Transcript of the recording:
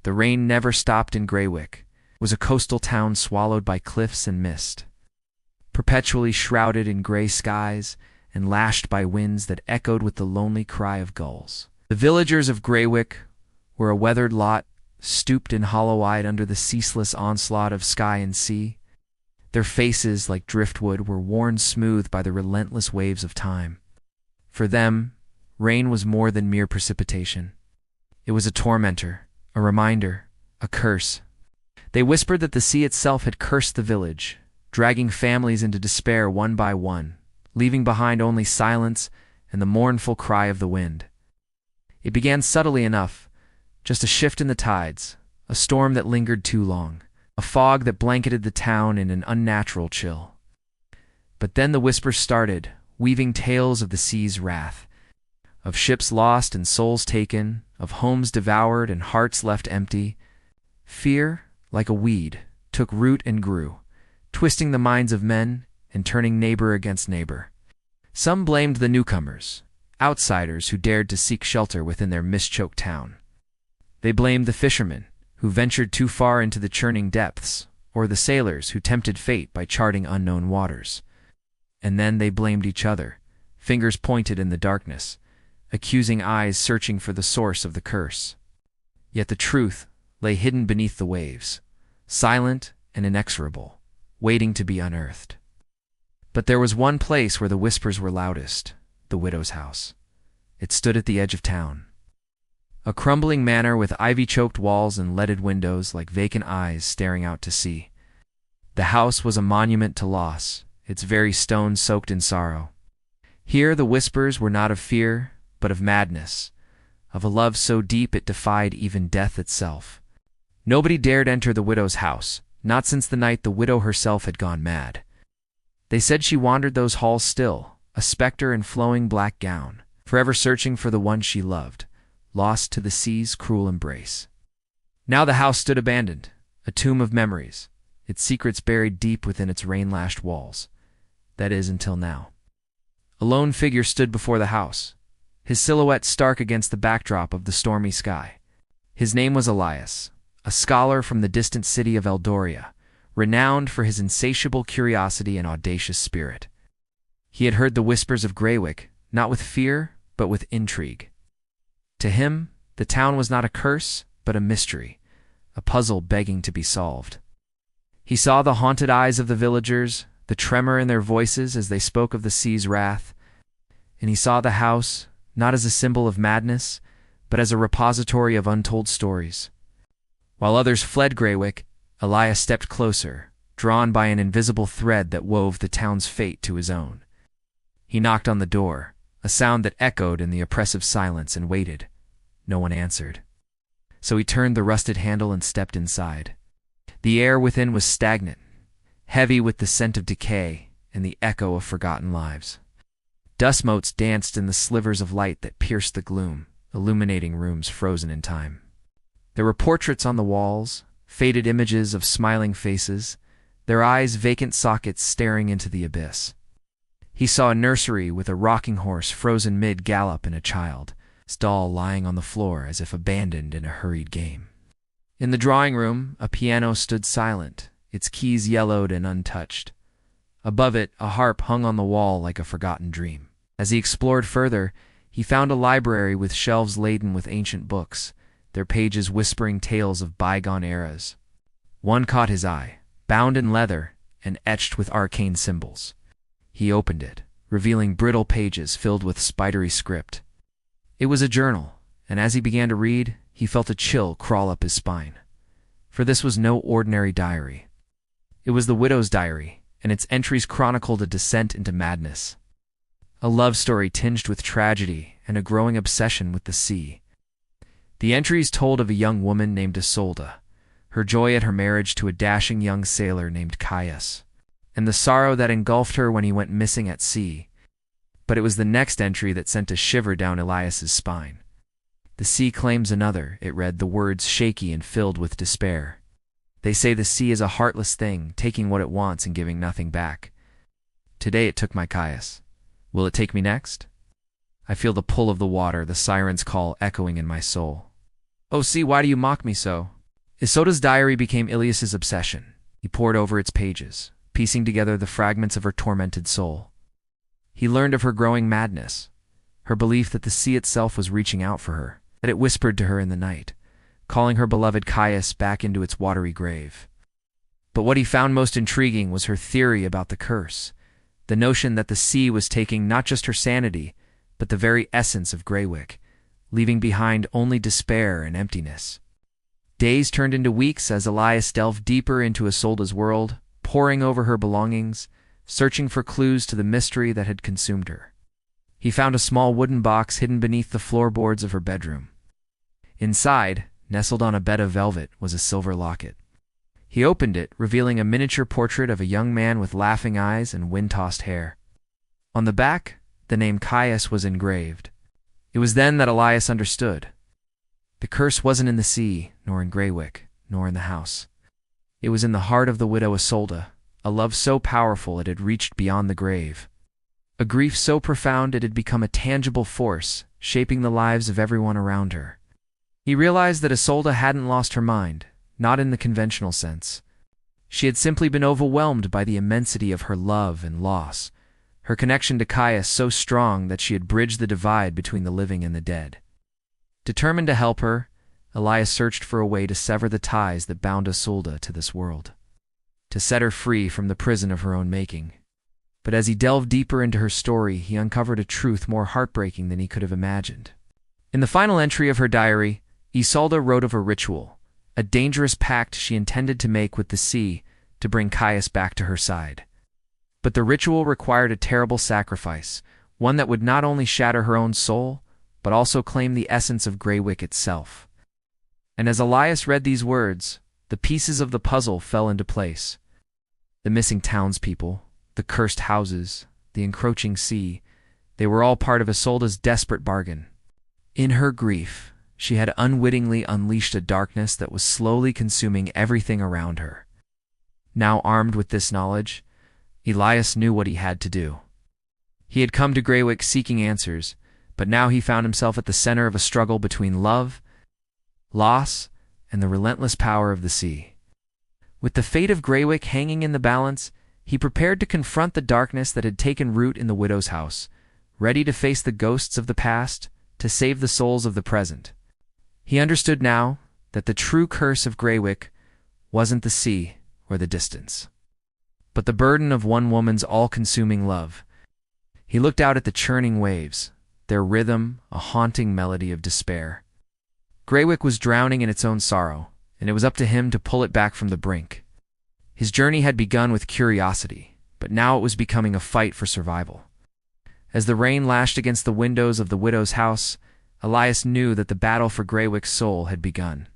The rain never stopped in Graywick. It was a coastal town swallowed by cliffs and mist, perpetually shrouded in gray skies and lashed by winds that echoed with the lonely cry of gulls. The villagers of Graywick were a weathered lot, stooped and hollow-eyed under the ceaseless onslaught of sky and sea. Their faces, like driftwood, were worn smooth by the relentless waves of time. For them, rain was more than mere precipitation. It was a tormentor, a reminder, a curse. They whispered that the sea itself had cursed the village, dragging families into despair one by one, leaving behind only silence and the mournful cry of the wind. It began subtly enough, just a shift in the tides, a storm that lingered too long, a fog that blanketed the town in an unnatural chill. But then the whispers started, weaving tales of the sea's wrath, of ships lost and souls taken, of homes devoured and hearts left empty. Fear, like a weed, took root and grew, twisting the minds of men and turning neighbor against neighbor. Some blamed the newcomers, outsiders who dared to seek shelter within their mist-choked town. They blamed the fishermen, who ventured too far into the churning depths, or the sailors who tempted fate by charting unknown waters. And then they blamed each other, fingers pointed in the darkness, accusing eyes searching for the source of the curse. Yet the truth lay hidden beneath the waves, silent and inexorable, waiting to be unearthed. But there was one place where the whispers were loudest, the widow's house. It stood at the edge of town. A crumbling manor with ivy-choked walls and leaded windows like vacant eyes staring out to sea. The house was a monument to loss, its very stones soaked in sorrow. Here the whispers were not of fear, but of madness, of a love so deep it defied even death itself. Nobody dared enter the widow's house, not since the night the widow herself had gone mad. They said she wandered those halls still, a specter in flowing black gown, forever searching for the one she loved, lost to the sea's cruel embrace. Now the house stood abandoned, a tomb of memories, its secrets buried deep within its rain-lashed walls. That is, until now. A lone figure stood before the house, his silhouette stark against the backdrop of the stormy sky. His name was Elias, a scholar from the distant city of Eldoria, renowned for his insatiable curiosity and audacious spirit. He had heard the whispers of Graywick, not with fear, but with intrigue. To him, the town was not a curse, but a mystery, a puzzle begging to be solved. He saw the haunted eyes of the villagers, the tremor in their voices as they spoke of the sea's wrath, and he saw the house, not as a symbol of madness, but as a repository of untold stories. While others fled Graywick, Elias stepped closer, drawn by an invisible thread that wove the town's fate to his own. He knocked on the door, a sound that echoed in the oppressive silence, and waited. No one answered. So he turned the rusted handle and stepped inside. The air within was stagnant, heavy with the scent of decay and the echo of forgotten lives. Dust motes danced in the slivers of light that pierced the gloom, illuminating rooms frozen in time. There were portraits on the walls, faded images of smiling faces, their eyes vacant sockets staring into the abyss. He saw a nursery with a rocking horse frozen mid-gallop and a child, its doll lying on the floor as if abandoned in a hurried game. In the drawing room, a piano stood silent, its keys yellowed and untouched. Above it, a harp hung on the wall like a forgotten dream. As he explored further, he found a library with shelves laden with ancient books, their pages whispering tales of bygone eras. One caught his eye, bound in leather and etched with arcane symbols. He opened it, revealing brittle pages filled with spidery script. It was a journal, and as he began to read, he felt a chill crawl up his spine. For this was no ordinary diary. It was the widow's diary, and its entries chronicled a descent into madness. A love story tinged with tragedy and a growing obsession with the sea. The entries told of a young woman named Isolde, her joy at her marriage to a dashing young sailor named Caius, and the sorrow that engulfed her when he went missing at sea. But it was the next entry that sent a shiver down Elias's spine. "The sea claims another," it read, the words shaky and filled with despair. "They say the sea is a heartless thing, taking what it wants and giving nothing back. Today it took my Caius. Will it take me next? I feel the pull of the water, the siren's call echoing in my soul. Oh sea, why do you mock me so? Isolda's diary became Ilias's obsession. He pored over its pages, piecing together the fragments of her tormented soul. He learned of her growing madness, her belief that the sea itself was reaching out for her, that it whispered to her in the night, calling her beloved Caius back into its watery grave. But what he found most intriguing was her theory about the curse, the notion that the sea was taking not just her sanity, but the very essence of Graywick, leaving behind only despair and emptiness. Days turned into weeks as Elias delved deeper into Isolda's world, poring over her belongings, searching for clues to the mystery that had consumed her. He found a small wooden box hidden beneath the floorboards of her bedroom. Inside, nestled on a bed of velvet, was a silver locket. He opened it, revealing a miniature portrait of a young man with laughing eyes and wind-tossed hair. On the back, the name Caius was engraved. It was then that Elias understood. The curse wasn't in the sea, nor in Graywick, nor in the house. It was in the heart of the widow Isolda, a love so powerful it had reached beyond the grave. A grief so profound it had become a tangible force, shaping the lives of everyone around her. He realized that Isolda hadn't lost her mind, not in the conventional sense. She had simply been overwhelmed by the immensity of her love and loss, her connection to Caius so strong that she had bridged the divide between the living and the dead. Determined to help her, Elias searched for a way to sever the ties that bound Isolda to this world, to set her free from the prison of her own making. But as he delved deeper into her story, he uncovered a truth more heartbreaking than he could have imagined. In the final entry of her diary, Isolda wrote of a ritual, a dangerous pact she intended to make with the sea to bring Caius back to her side. But the ritual required a terrible sacrifice, one that would not only shatter her own soul, but also claim the essence of Graywick itself. And as Elias read these words, the pieces of the puzzle fell into place. The missing townspeople, the cursed houses, the encroaching sea, they were all part of Isolda's desperate bargain. In her grief, she had unwittingly unleashed a darkness that was slowly consuming everything around her. Now armed with this knowledge, Elias knew what he had to do. He had come to Graywick seeking answers, but now he found himself at the center of a struggle between love, loss, and the relentless power of the sea. With the fate of Graywick hanging in the balance, he prepared to confront the darkness that had taken root in the widow's house, ready to face the ghosts of the past, to save the souls of the present. He understood now that the true curse of Graywick wasn't the sea or the distance, but the burden of one woman's all-consuming love. He looked out at the churning waves, their rhythm a haunting melody of despair. Graywick was drowning in its own sorrow, and it was up to him to pull it back from the brink. His journey had begun with curiosity, but now it was becoming a fight for survival. As the rain lashed against the windows of the widow's house, Elias knew that the battle for Graywick's soul had begun.